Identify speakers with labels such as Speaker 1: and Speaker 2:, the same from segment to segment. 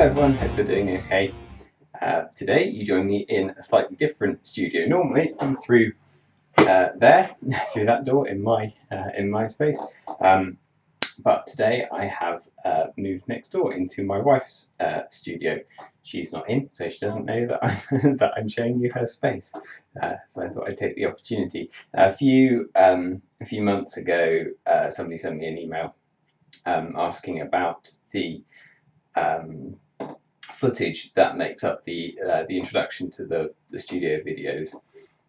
Speaker 1: everyone, hope you're doing okay. Today you join me in a slightly different studio. Normally I'm through there, through that door in my space, but today I have moved next door into my wife's studio. She's not in, so she doesn't know that I'm showing you her space. So I thought I'd take the opportunity. A few months ago, somebody sent me an email asking about the footage that makes up the introduction to the studio videos,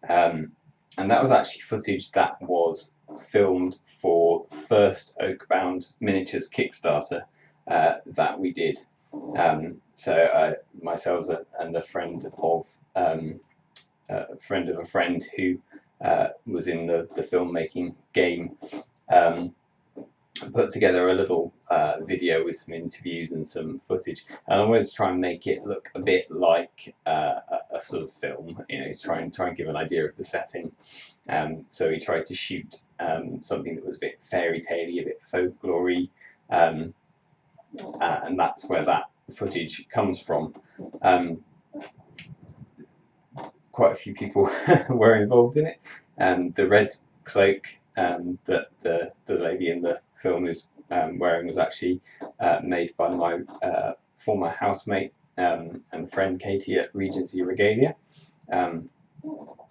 Speaker 1: and that was actually footage that was filmed for the first Oakbound Miniatures Kickstarter that we did. So myself and a friend of a friend who was in the filmmaking game. Put together a little video with some interviews and some footage, and I wanted to try and make it look a bit like a sort of film, to try and give an idea of the setting. So we tried to shoot something that was a bit fairy tale-y, a bit folklory, and that's where that footage comes from. Quite a few people were involved in it, and the red cloak that the lady in the film is wearing was actually made by my former housemate and friend Katie at Regency Regalia.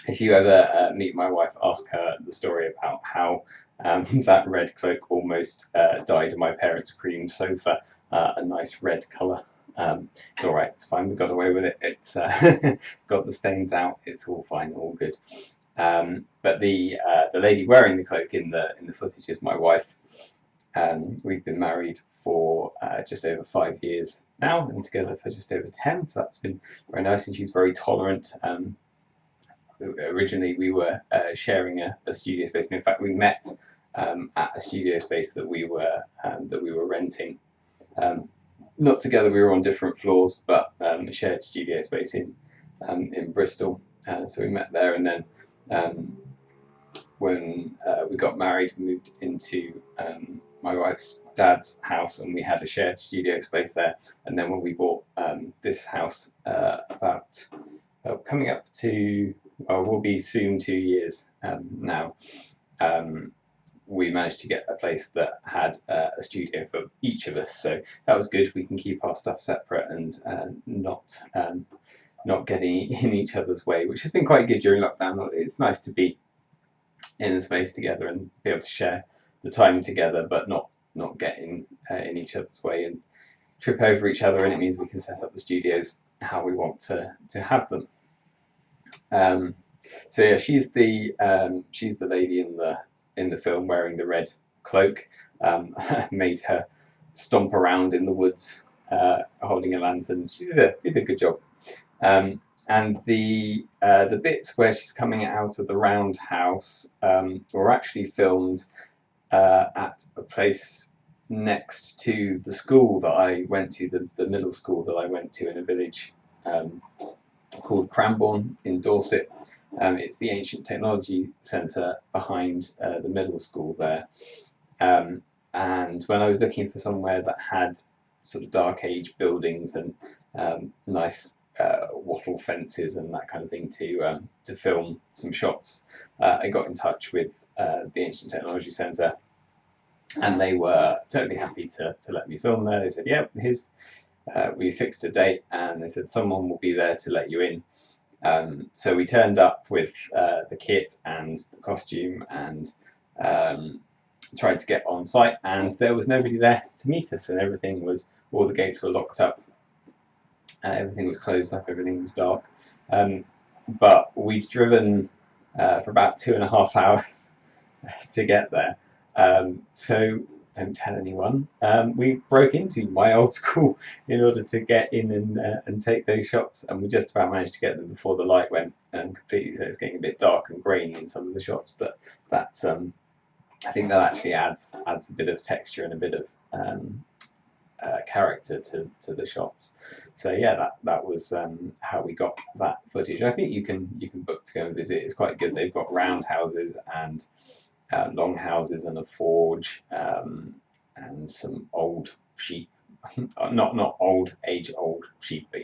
Speaker 1: If you ever meet my wife, ask her the story about how that red cloak almost dyed my parents' cream sofa a nice red colour. It's all right, it's fine. We got away with it. It's got the stains out. It's all fine, all good. But the lady wearing the cloak in the footage is my wife. We've been married for just over 5 years now, and together for just over 10. So that's been very nice, and she's very tolerant. Originally, we were sharing a studio space, and in fact, we met at a studio space that we were renting. Not together, we were on different floors, but a shared studio space in Bristol. So we met there, and then when we got married, we moved into my wife's dad's house, and we had a shared studio space there. And then when we bought this house, about coming up to, will be soon 2 years now, we managed to get a place that had a studio for each of us. So that was good. We can keep our stuff separate and not getting in each other's way, which has been quite good during lockdown. It's nice to be in a space together and be able to share the time together, but not get in each other's way and trip over each other. And it means we can set up the studios how we want to have them. So yeah, she's the lady in the film wearing the red cloak. Made her stomp around in the woods holding a lantern. She did a good job. And the bits where she's coming out of the roundhouse were actually filmed at a place next to the school that I went to, the middle school that I went to in a village called Cranbourne in Dorset. It's the Ancient Technology Centre behind the middle school there. And when I was looking for somewhere that had sort of dark age buildings and nice wattle fences and that kind of thing to film some shots, I got in touch with the Ancient Technology Centre, and they were totally happy to let me film there. They said, yeah, we fixed a date, and they said someone will be there to let you in. So we turned up with the kit and the costume and tried to get on site, and there was nobody there to meet us, and all the gates were locked up, everything was closed up, everything was dark. But we'd driven for about 2.5 hours to get there. So don't tell anyone. We broke into my old school in order to get in and take those shots, and we just about managed to get them before the light went completely. So it's getting a bit dark and grainy in some of the shots, but that's I think that actually adds a bit of texture and a bit of character to the shots. So yeah, that was how we got that footage. I think you can book to go and visit. It's quite good. They've got round houses and long houses and a forge and some old sheep not old age old sheep, but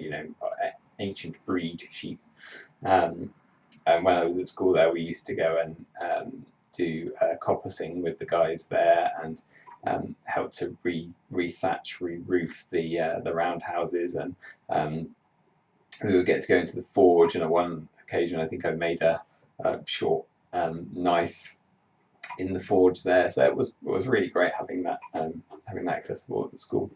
Speaker 1: ancient breed sheep. And when I was at school there, we used to go and do coppicing with the guys there, and help to re-thatch, re-roof the roundhouses, and we would get to go into the forge. And on one occasion, I think I made a short knife in the forge there. So it was really great having that accessible at the school.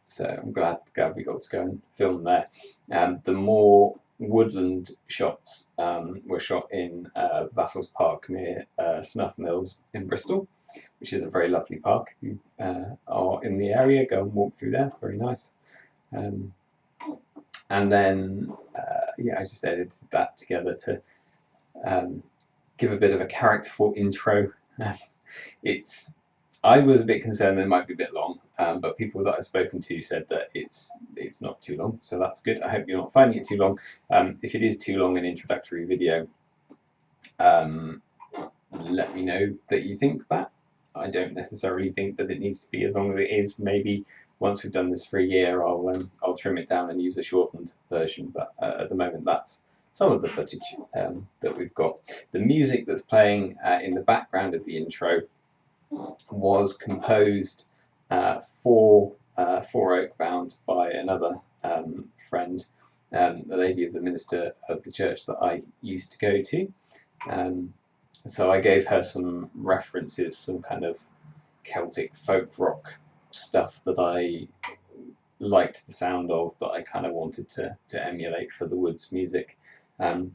Speaker 1: So I'm glad we got to go and film there. The more woodland shots were shot in Vassals Park near Snuff Mills in Bristol, which is a very lovely park. If you are in the area, go and walk through there. Very nice. And then I just edited that together to give a bit of a characterful intro. I was a bit concerned that it might be a bit long, but people that I've spoken to said that it's not too long, so that's good. I hope you're not finding it too long. If it is too long, an introductory video, let me know that you think that. I don't necessarily think that it needs to be as long as it is. Maybe once we've done this for a year, I'll trim it down and use a shortened version. But at the moment, that's some of the footage that we've got. The music that's playing in the background of the intro was composed for Oakbound by another friend, the lady of the minister of the church that I used to go to. So I gave her some references, some kind of Celtic folk rock stuff that I liked the sound of, that I kind of wanted to emulate for the Woods music. And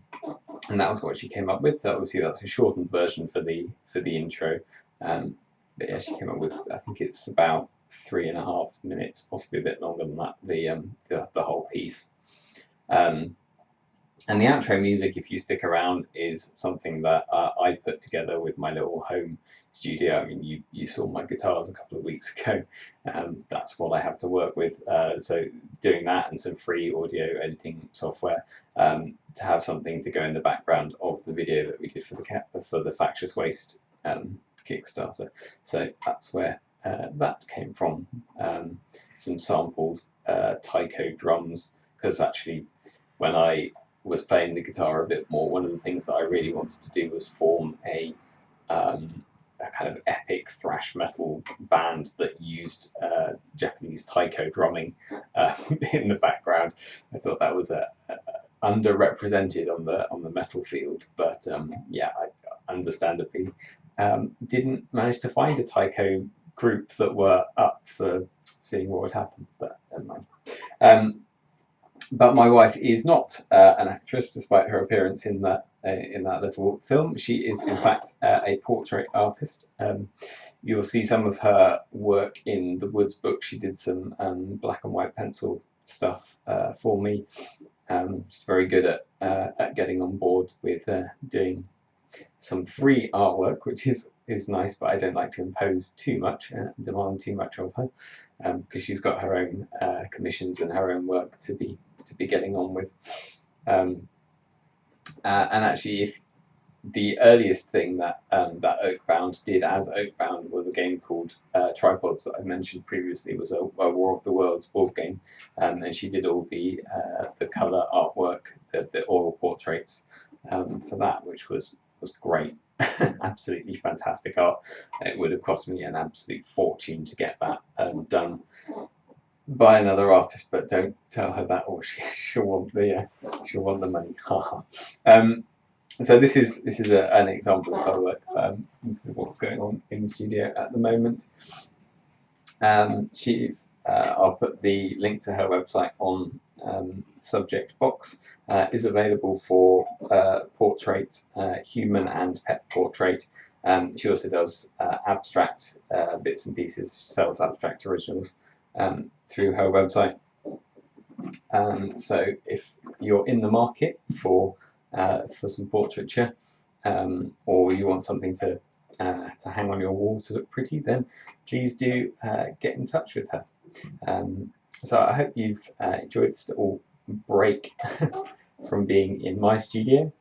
Speaker 1: that was what she came up with. So obviously that's a shortened version for the intro. But yeah, she came up with, I think it's about 3.5 minutes, possibly a bit longer than that, the whole piece. And the outro music, if you stick around, is something that I put together with my little home studio. I mean, you saw my guitars a couple of weeks ago. That's what I have to work with. So doing that and some free audio editing software to have something to go in the background of the video that we did for the Factious Waste Kickstarter. So that's where that came from. Some sampled taiko drums, because actually when I was playing the guitar a bit more, one of the things that I really wanted to do was form a kind of epic thrash metal band that used Japanese taiko drumming in the background. I thought that was underrepresented on the metal field, but I understandably didn't manage to find a taiko group that were up for seeing what would happen, but never mind. But my wife is not an actress, despite her appearance in that little film. She is, in fact, a portrait artist. You'll see some of her work in the Woods book. She did some black and white pencil stuff for me. She's very good at getting on board with doing some free artwork, which is nice, but I don't like to impose too much, demand too much of her, because she's got her own commissions and her own work to be getting on with. And actually, if the earliest thing that Oakbound did as Oakbound was a game called Tripods that I mentioned previously, was a War of the Worlds board game, and she did all the colour artwork, the oil portraits for that, which was great. Absolutely fantastic art. It would have cost me an absolute fortune to get that done by another artist, but don't tell her that, or she'll want the money. So this is an example of her work. This is what's going on in the studio at the moment. I'll put the link to her website on subject box. Is available for portrait, human and pet portrait. She also does abstract bits and pieces. She sells abstract originals through her website. So if you're in the market for some portraiture, or you want something to hang on your wall to look pretty, then please do get in touch with her. So I hope you've enjoyed this little break from being in my studio.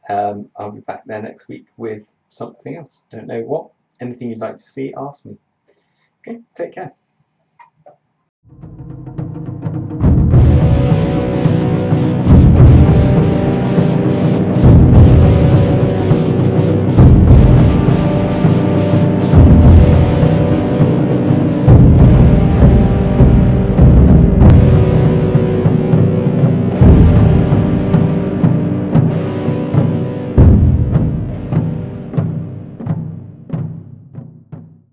Speaker 1: I'll be back there next week with something else. Don't know what. Anything you'd like to see, ask me. Okay, take care.